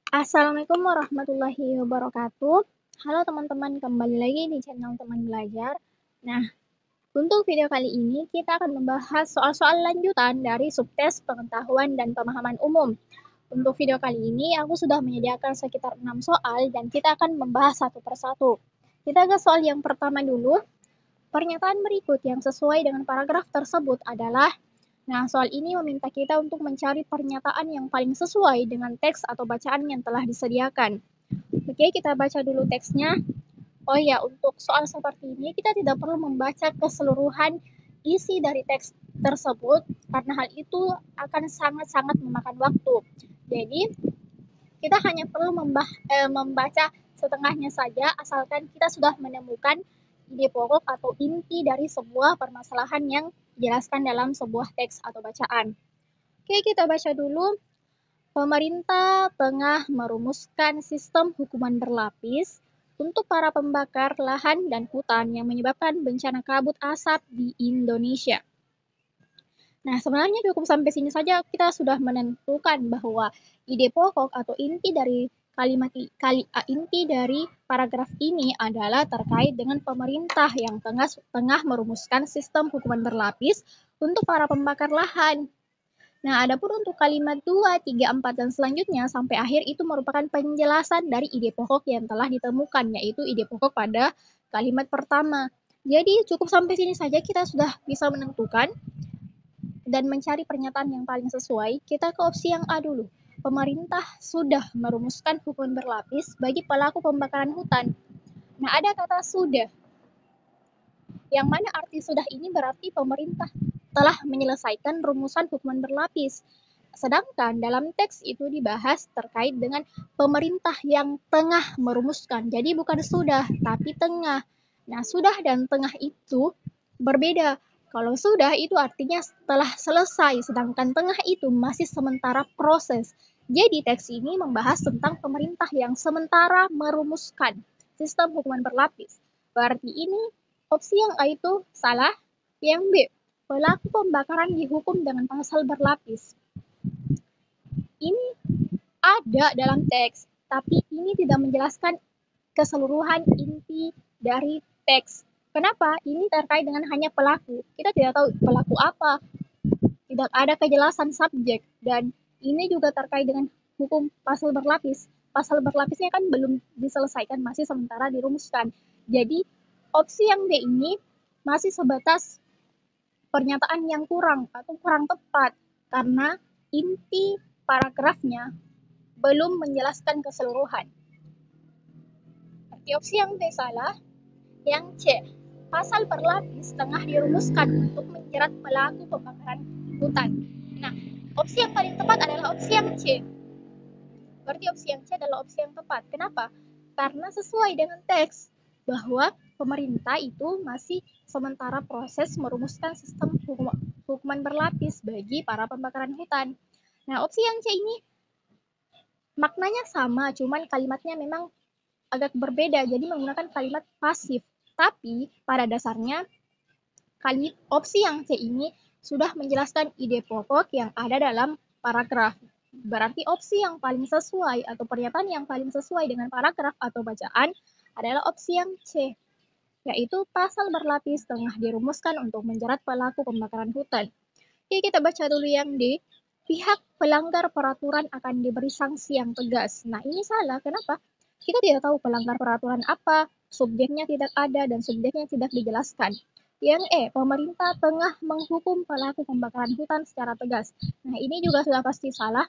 Assalamualaikum warahmatullahi wabarakatuh. Halo teman-teman, kembali lagi di channel Teman Belajar. Nah, untuk video kali ini kita akan membahas soal-soal lanjutan dari subtes pengetahuan dan pemahaman umum. Untuk video kali ini aku sudah menyediakan sekitar 6 soal dan kita akan membahas satu persatu. Kita ke soal yang pertama dulu. Pernyataan berikut yang sesuai dengan paragraf tersebut adalah. Nah, soal ini meminta kita untuk mencari pernyataan yang paling sesuai dengan teks atau bacaan yang telah disediakan. Oke, kita baca dulu teksnya. Oh ya, untuk soal seperti ini kita tidak perlu membaca keseluruhan isi dari teks tersebut karena hal itu akan sangat-sangat memakan waktu. Jadi, kita hanya perlu membaca setengahnya saja asalkan kita sudah menemukan ide pokok atau inti dari sebuah permasalahan yang dijelaskan dalam sebuah teks atau bacaan. Oke, kita baca dulu. Pemerintah tengah merumuskan sistem hukuman berlapis untuk para pembakar lahan dan hutan yang menyebabkan bencana kabut asap di Indonesia. Nah, sebenarnya cukup sampai sini saja kita sudah menentukan bahwa ide pokok atau inti dari inti dari paragraf ini adalah terkait dengan pemerintah yang tengah merumuskan sistem hukuman berlapis untuk para pembakar lahan. Nah, adapun untuk kalimat 2, 3, 4, dan selanjutnya sampai akhir itu merupakan penjelasan dari ide pokok yang telah ditemukan, yaitu ide pokok pada kalimat pertama. Jadi cukup sampai sini saja kita sudah bisa menentukan dan mencari pernyataan yang paling sesuai. Kita ke opsi yang A dulu. Pemerintah sudah merumuskan hukuman berlapis bagi pelaku pembakaran hutan. Nah, ada kata sudah. Yang mana arti sudah ini berarti pemerintah telah menyelesaikan rumusan hukuman berlapis. Sedangkan dalam teks itu dibahas terkait dengan pemerintah yang tengah merumuskan. Jadi bukan sudah, tapi tengah. Nah, sudah dan tengah itu berbeda. Kalau sudah itu artinya telah selesai, sedangkan tengah itu masih sementara proses. Jadi teks ini membahas tentang pemerintah yang sementara merumuskan sistem hukuman berlapis. Berarti ini opsi yang A itu salah. Yang B, pelaku pembakaran dihukum dengan pasal berlapis. Ini ada dalam teks, tapi ini tidak menjelaskan keseluruhan inti dari teks. Kenapa? Ini terkait dengan hanya pelaku. Kita tidak tahu pelaku apa, tidak ada kejelasan subjek, dan ini juga terkait dengan hukum pasal berlapis. Pasal berlapisnya kan belum diselesaikan, masih sementara dirumuskan. Jadi, opsi yang B ini masih sebatas pernyataan yang kurang atau kurang tepat, karena inti paragrafnya belum menjelaskan keseluruhan. Berarti opsi yang B salah. Yang C, pasal berlapis tengah dirumuskan untuk menjerat pelaku pembakaran hutan. Nah, opsi yang paling tepat adalah opsi yang C. Berarti opsi yang C adalah opsi yang tepat. Kenapa? Karena sesuai dengan teks bahwa pemerintah itu masih sementara proses merumuskan sistem hukuman berlapis bagi para pembakaran hutan. Nah, opsi yang C ini maknanya sama, cuman kalimatnya memang agak berbeda, jadi menggunakan kalimat pasif. Tapi pada dasarnya opsi yang C ini sudah menjelaskan ide pokok yang ada dalam paragraf. Berarti opsi yang paling sesuai atau pernyataan yang paling sesuai dengan paragraf atau bacaan adalah opsi yang C, yaitu pasal berlapis tengah dirumuskan untuk menjerat pelaku pembakaran hutan. Oke, kita baca dulu yang D. Pihak pelanggar peraturan akan diberi sanksi yang tegas. Nah, ini salah. Kenapa? Kita tidak tahu pelanggar peraturan apa, subjeknya tidak ada, dan subjeknya tidak dijelaskan. Yang E, pemerintah tengah menghukum pelaku pembakaran hutan secara tegas. Nah, ini juga sudah pasti salah.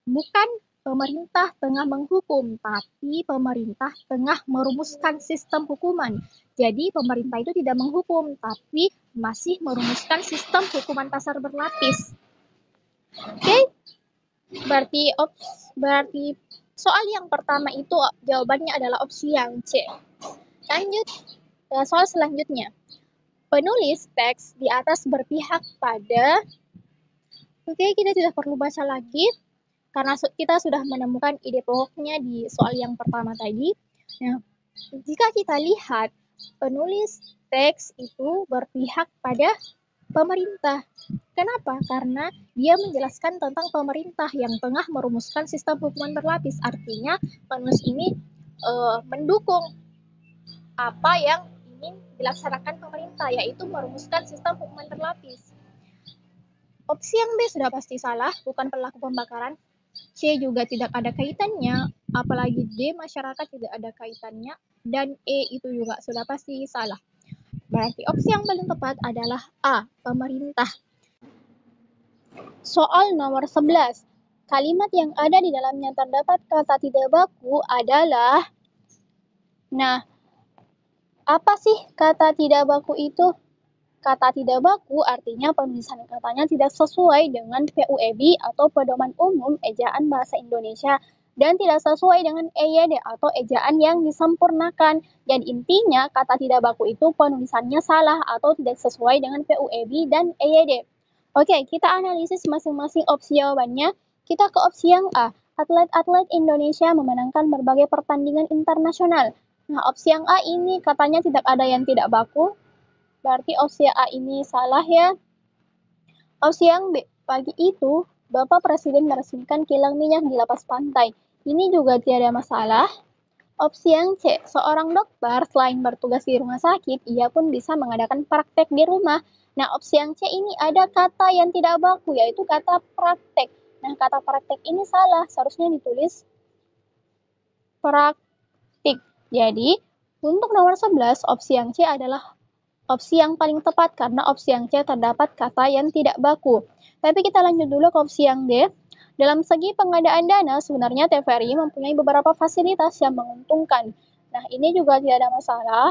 Bukan pemerintah tengah menghukum, tapi pemerintah tengah merumuskan sistem hukuman. Jadi, pemerintah itu tidak menghukum, tapi masih merumuskan sistem hukuman pasal berlapis. Oke, berarti soal yang pertama itu jawabannya adalah opsi yang C. Lanjut ke soal selanjutnya. Penulis teks di atas berpihak pada. Oke, kita tidak perlu baca lagi karena kita sudah menemukan ide pokoknya di soal yang pertama tadi. Nah, jika kita lihat penulis teks itu berpihak pada pemerintah. Kenapa? Karena dia menjelaskan tentang pemerintah yang tengah merumuskan sistem hukuman berlapis. Artinya penulis ini mendukung apa yang ingin dilaksanakan pemerintah, yaitu merumuskan sistem hukuman berlapis. Opsi yang B sudah pasti salah, bukan pelaku pembakaran. C juga tidak ada kaitannya, apalagi D masyarakat tidak ada kaitannya, dan E itu juga sudah pasti salah. Berarti opsi yang paling tepat adalah A, pemerintah. Soal nomor 11. Kalimat yang ada di dalamnya terdapat kata tidak baku adalah, nah, apa sih kata tidak baku itu? Kata tidak baku artinya penulisan katanya tidak sesuai dengan PUEB atau Pedoman Umum Ejaan Bahasa Indonesia dan tidak sesuai dengan EYD atau ejaan yang disempurnakan. Dan intinya kata tidak baku itu penulisannya salah atau tidak sesuai dengan PUEB dan EYD. Oke, kita analisis masing-masing opsi jawabannya. Kita ke opsi yang A. Atlet-atlet Indonesia memenangkan berbagai pertandingan internasional. Nah, opsi yang A ini katanya tidak ada yang tidak baku. Berarti opsi A ini salah ya. Opsi yang B. Pagi itu, Bapak Presiden meresmikan kilang minyak di lapas pantai. Ini juga tidak ada masalah. Opsi yang C. Seorang dokter selain bertugas di rumah sakit, ia pun bisa mengadakan praktek di rumah. Nah, opsi yang C ini ada kata yang tidak baku, yaitu kata praktek. Nah, kata praktek ini salah, seharusnya ditulis praktik. Jadi, untuk nomor 11, opsi yang C adalah opsi yang paling tepat karena opsi yang C terdapat kata yang tidak baku. Tapi kita lanjut dulu ke opsi yang D. Dalam segi pengadaan dana, sebenarnya TVRI mempunyai beberapa fasilitas yang menguntungkan. Nah, ini juga tidak ada masalah.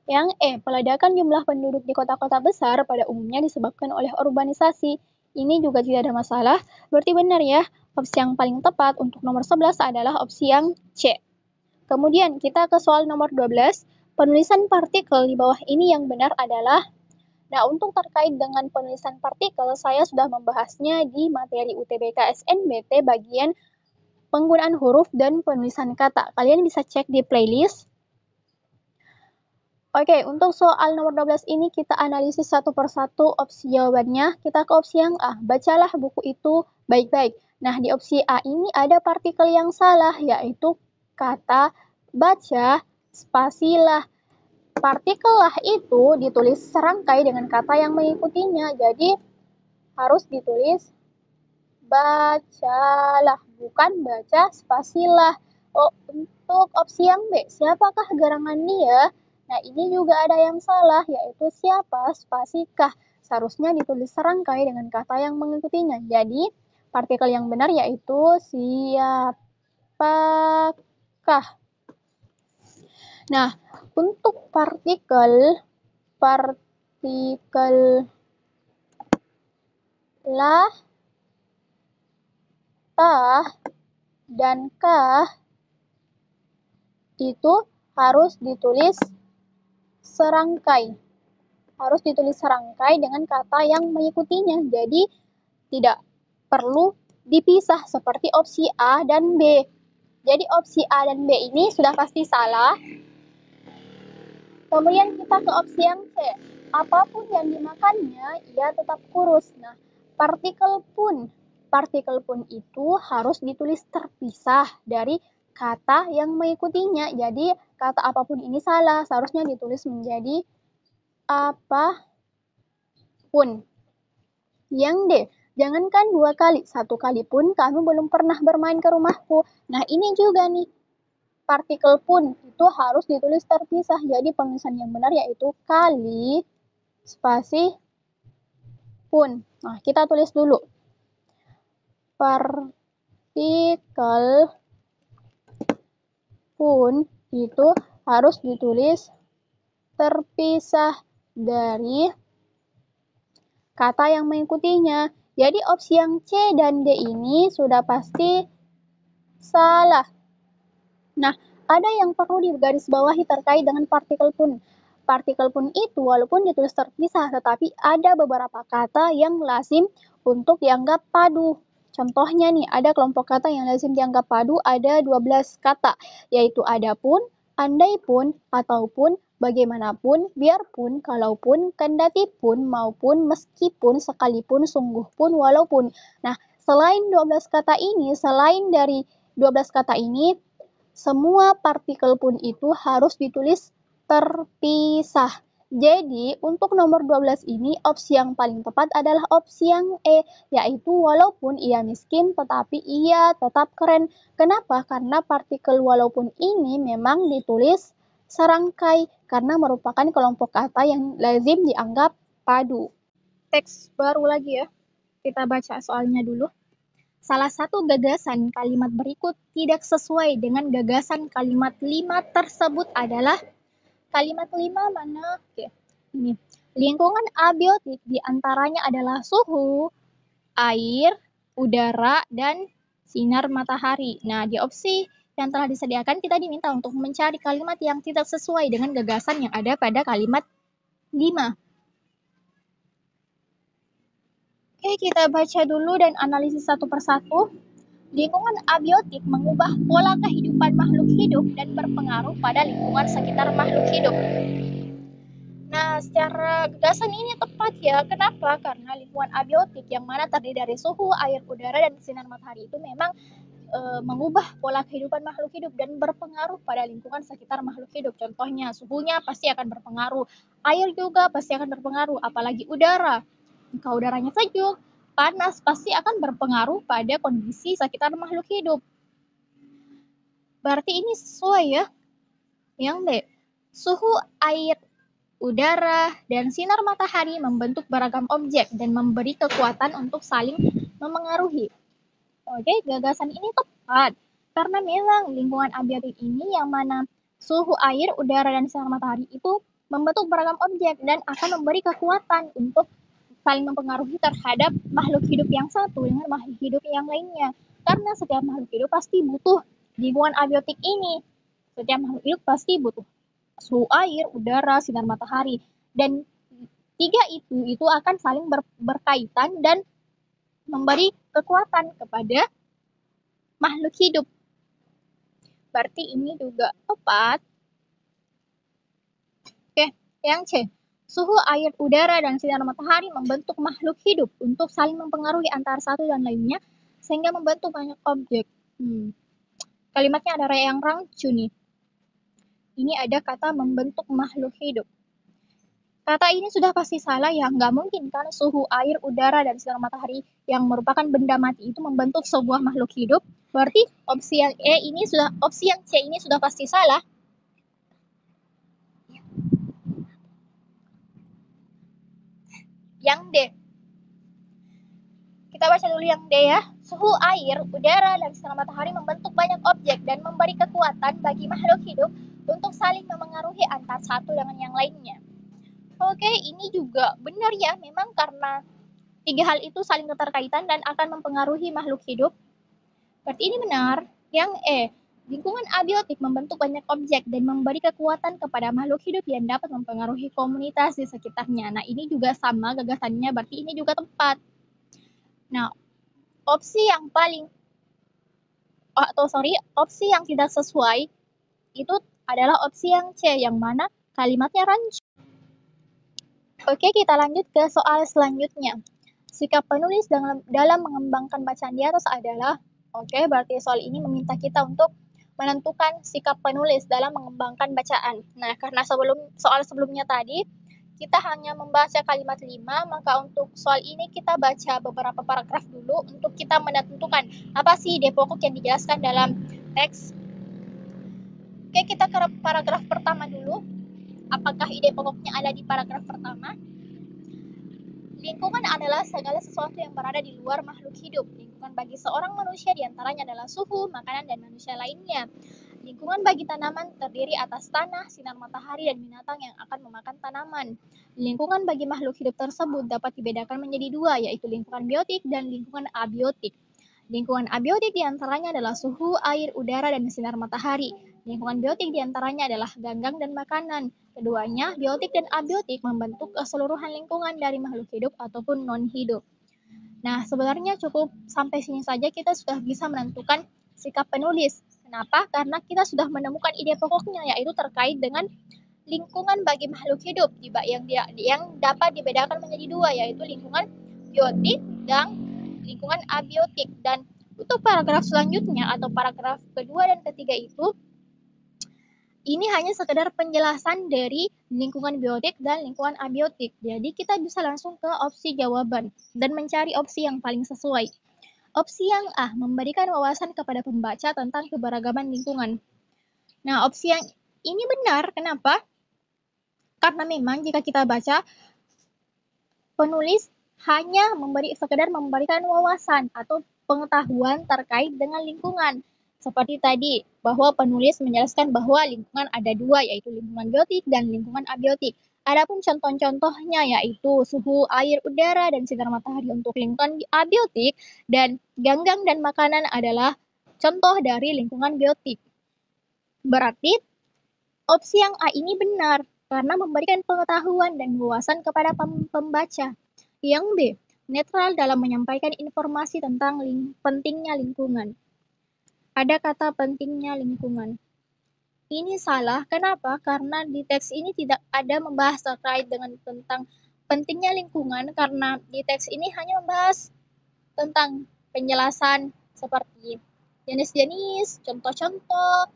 Yang E, peledakan jumlah penduduk di kota-kota besar pada umumnya disebabkan oleh urbanisasi. Ini juga tidak ada masalah. Berarti benar ya, opsi yang paling tepat untuk nomor 11 adalah opsi yang C. Kemudian kita ke soal nomor 12. Penulisan partikel di bawah ini yang benar adalah, nah untuk terkait dengan penulisan partikel, saya sudah membahasnya di materi UTBK SNBT bagian penggunaan huruf dan penulisan kata. Kalian bisa cek di playlist. Oke, untuk soal nomor 12 ini kita analisis satu persatu opsi jawabannya. Kita ke opsi yang A, bacalah buku itu baik-baik. Nah, di opsi A ini ada partikel yang salah, yaitu kata baca spasi lah. Partikel lah itu ditulis serangkai dengan kata yang mengikutinya. Jadi harus ditulis bacalah, bukan baca spasilah. Oh, untuk opsi yang B, siapakah gerangan dia? Nah, ini juga ada yang salah, yaitu siapa spasikah. Seharusnya ditulis serangkai dengan kata yang mengikutinya. Jadi, partikel yang benar yaitu siapakah. Nah, untuk partikel lah, tah, dan kah itu harus ditulis serangkai. Harus ditulis serangkai dengan kata yang mengikutinya. Jadi tidak perlu dipisah seperti opsi A dan B. Jadi opsi A dan B ini sudah pasti salah. Kemudian kita ke opsi yang C. Apapun yang dimakannya, ia tetap kurus. Nah, partikel pun itu harus ditulis terpisah dari kata yang mengikutinya. Jadi, kata apapun ini salah. Seharusnya ditulis menjadi apapun. Yang D. Jangankan 2 kali, 1 kali pun kamu belum pernah bermain ke rumahku. Nah, ini juga nih. Partikel pun itu harus ditulis terpisah. Jadi penulisan yang benar yaitu kali spasi pun. Nah, kita tulis dulu. Partikel pun itu harus ditulis terpisah dari kata yang mengikutinya. Jadi opsi yang C dan D ini sudah pasti salah. Nah, ada yang perlu digarisbawahi terkait dengan partikel pun. Partikel pun itu walaupun ditulis terpisah, tetapi ada beberapa kata yang lazim untuk dianggap padu. Contohnya nih, ada kelompok kata yang lazim dianggap padu, ada 12 kata, yaitu adapun, andaipun, ataupun, Bagaimanapun, biarpun, kalaupun, kendatipun, maupun, meskipun, sekalipun, sungguh pun, walaupun. Nah, selain dari 12 kata ini, semua partikel pun itu harus ditulis terpisah. Jadi, untuk nomor 12 ini, opsi yang paling tepat adalah opsi yang E, yaitu walaupun ia miskin, tetapi ia tetap keren. Kenapa? Karena partikel walaupun ini memang ditulis serangkai, karena merupakan kelompok kata yang lazim dianggap padu. Teks baru lagi ya, kita baca soalnya dulu. Salah satu gagasan kalimat berikut tidak sesuai dengan gagasan kalimat 5 tersebut adalah kalimat 5 mana? Oke. Ini. Lingkungan abiotik diantaranya adalah suhu, air, udara, dan sinar matahari. Nah, di opsi yang telah disediakan kita diminta untuk mencari kalimat yang tidak sesuai dengan gagasan yang ada pada kalimat 5. Oke, kita baca dulu dan analisis satu persatu. Lingkungan abiotik mengubah pola kehidupan makhluk hidup dan berpengaruh pada lingkungan sekitar makhluk hidup. Nah, secara gagasan ini tepat ya. Kenapa? Karena lingkungan abiotik yang mana terdiri dari suhu, air, udara, dan sinar matahari itu memang mengubah pola kehidupan makhluk hidup dan berpengaruh pada lingkungan sekitar makhluk hidup. Contohnya, suhunya pasti akan berpengaruh, air juga pasti akan berpengaruh, apalagi udara. Jika udaranya sejuk, panas, pasti akan berpengaruh pada kondisi sekitar makhluk hidup. Berarti ini sesuai ya. Yang B, suhu, air, udara, dan sinar matahari membentuk beragam objek dan memberi kekuatan untuk saling memengaruhi. Oke, gagasan ini tepat. Karena memang lingkungan abiotik ini yang mana suhu air, udara, dan sinar matahari itu membentuk beragam objek dan akan memberi kekuatan untuk saling mempengaruhi terhadap makhluk hidup yang satu dengan makhluk hidup yang lainnya. Karena setiap makhluk hidup pasti butuh lingkungan abiotik ini. Setiap makhluk hidup pasti butuh suhu air, udara, sinar matahari. Dan tiga itu akan saling berkaitan dan memberi kekuatan kepada makhluk hidup. Berarti ini juga tepat. Oke, yang C. Suhu air, udara, dan sinar matahari membentuk makhluk hidup untuk saling mempengaruhi antara satu dan lainnya sehingga membentuk banyak objek. Kalimatnya ada yang rancu nih. Ini ada kata membentuk makhluk hidup. Kata ini sudah pasti salah ya, nggak mungkin kan suhu air, udara, dan sinar matahari yang merupakan benda mati itu membentuk sebuah makhluk hidup. Berarti opsi yang C ini sudah pasti salah. Yang D. Kita baca dulu yang D ya. Suhu air, udara, dan sinar matahari membentuk banyak objek dan memberi kekuatan bagi makhluk hidup untuk saling memengaruhi antara satu dengan yang lainnya. Oke, ini juga benar ya, memang karena tiga hal itu saling keterkaitan dan akan mempengaruhi makhluk hidup. Berarti ini benar. Yang E, lingkungan abiotik membentuk banyak objek dan memberi kekuatan kepada makhluk hidup yang dapat mempengaruhi komunitas di sekitarnya. Nah, ini juga sama gagasannya, berarti ini juga tepat. Nah, opsi yang tidak sesuai itu adalah opsi yang C, yang mana kalimatnya rancu. Oke, kita lanjut ke soal selanjutnya. Sikap penulis dalam mengembangkan bacaan di atas adalah, berarti soal ini meminta kita untuk menentukan sikap penulis dalam mengembangkan bacaan. Nah, karena soal sebelumnya tadi, kita hanya membaca kalimat 5, maka untuk soal ini kita baca beberapa paragraf dulu untuk kita menentukan apa sih ide pokok yang dijelaskan dalam teks. Oke, kita ke paragraf pertama dulu. Apakah ide pokoknya ada di paragraf pertama? Lingkungan adalah segala sesuatu yang berada di luar makhluk hidup. Lingkungan bagi seorang manusia diantaranya adalah suhu, makanan, dan manusia lainnya. Lingkungan bagi tanaman terdiri atas tanah, sinar matahari, dan binatang yang akan memakan tanaman. Lingkungan bagi makhluk hidup tersebut dapat dibedakan menjadi dua, yaitu lingkungan biotik dan lingkungan abiotik. Lingkungan abiotik diantaranya adalah suhu, air, udara, dan sinar matahari. Lingkungan biotik diantaranya adalah ganggang dan makanan. Keduanya, biotik dan abiotik, membentuk keseluruhan lingkungan dari makhluk hidup ataupun non-hidup. Nah, sebenarnya cukup sampai sini saja kita sudah bisa menentukan sikap penulis. Kenapa? Karena kita sudah menemukan ide pokoknya, yaitu terkait dengan lingkungan bagi makhluk hidup yang dapat dibedakan menjadi dua, yaitu lingkungan biotik dan lingkungan abiotik. Dan untuk paragraf selanjutnya atau paragraf kedua dan ketiga itu, ini hanya sekedar penjelasan dari lingkungan biotik dan lingkungan abiotik. Jadi kita bisa langsung ke opsi jawaban dan mencari opsi yang paling sesuai. Opsi yang A, memberikan wawasan kepada pembaca tentang keberagaman lingkungan. Nah, opsi yang ini benar. Kenapa? Karena memang jika kita baca, penulis hanya sekedar memberikan wawasan atau pengetahuan terkait dengan lingkungan. Seperti tadi, bahwa penulis menjelaskan bahwa lingkungan ada dua, yaitu lingkungan biotik dan lingkungan abiotik. Adapun contoh-contohnya yaitu suhu air, udara, dan sinar matahari untuk lingkungan abiotik, dan ganggang dan makanan adalah contoh dari lingkungan biotik. Berarti opsi yang A ini benar, karena memberikan pengetahuan dan wawasan kepada pembaca. Yang B, netral dalam menyampaikan informasi tentang pentingnya lingkungan. Ada kata pentingnya lingkungan. Ini salah, kenapa? Karena di teks ini tidak ada membahas terkait dengan tentang pentingnya lingkungan, karena di teks ini hanya membahas tentang penjelasan seperti jenis-jenis, contoh-contoh,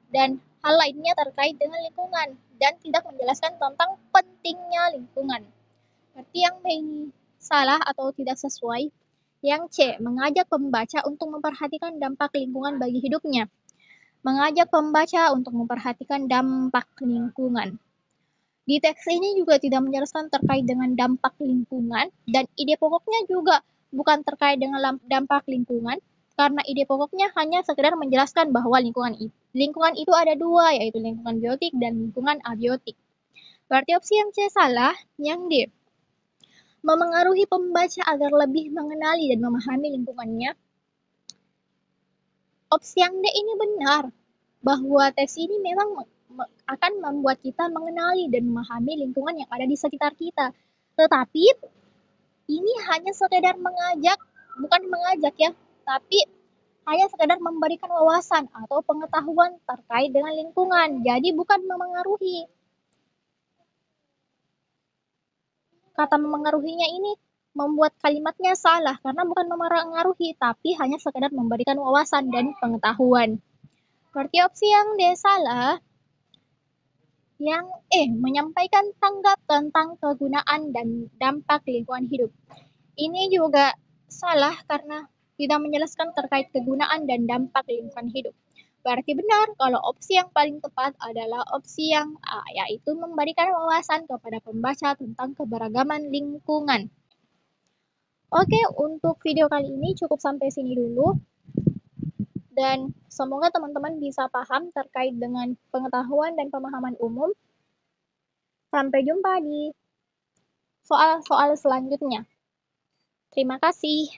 dan hal lainnya terkait dengan lingkungan, dan tidak menjelaskan tentang pentingnya lingkungan. Berarti yang B ini salah atau tidak sesuai. Yang C, mengajak pembaca untuk memperhatikan dampak lingkungan bagi hidupnya. Mengajak pembaca untuk memperhatikan dampak lingkungan. Di teks ini juga tidak menjelaskan terkait dengan dampak lingkungan, dan ide pokoknya juga bukan terkait dengan dampak lingkungan, karena ide pokoknya hanya sekedar menjelaskan bahwa lingkungan itu ada dua, yaitu lingkungan biotik dan lingkungan abiotik. Berarti opsi yang C salah. Yang D, memengaruhi pembaca agar lebih mengenali dan memahami lingkungannya. Opsi yang D ini benar, bahwa teks ini memang akan membuat kita mengenali dan memahami lingkungan yang ada di sekitar kita. Tetapi ini hanya sekedar bukan mengajak ya, tapi hanya sekedar memberikan wawasan atau pengetahuan terkait dengan lingkungan. Jadi bukan memengaruhi. Kata memengaruhinya ini membuat kalimatnya salah, karena bukan memengaruhi, tapi hanya sekedar memberikan wawasan dan pengetahuan. Berarti opsi yang D salah. Yang E, menyampaikan tanggap tentang kegunaan dan dampak lingkungan hidup. Ini juga salah karena tidak menjelaskan terkait kegunaan dan dampak lingkungan hidup. Berarti benar kalau opsi yang paling tepat adalah opsi yang A, yaitu memberikan wawasan kepada pembaca tentang keberagaman lingkungan. Oke, untuk video kali ini cukup sampai sini dulu. Dan semoga teman-teman bisa paham terkait dengan pengetahuan dan pemahaman umum. Sampai jumpa di soal-soal selanjutnya. Terima kasih.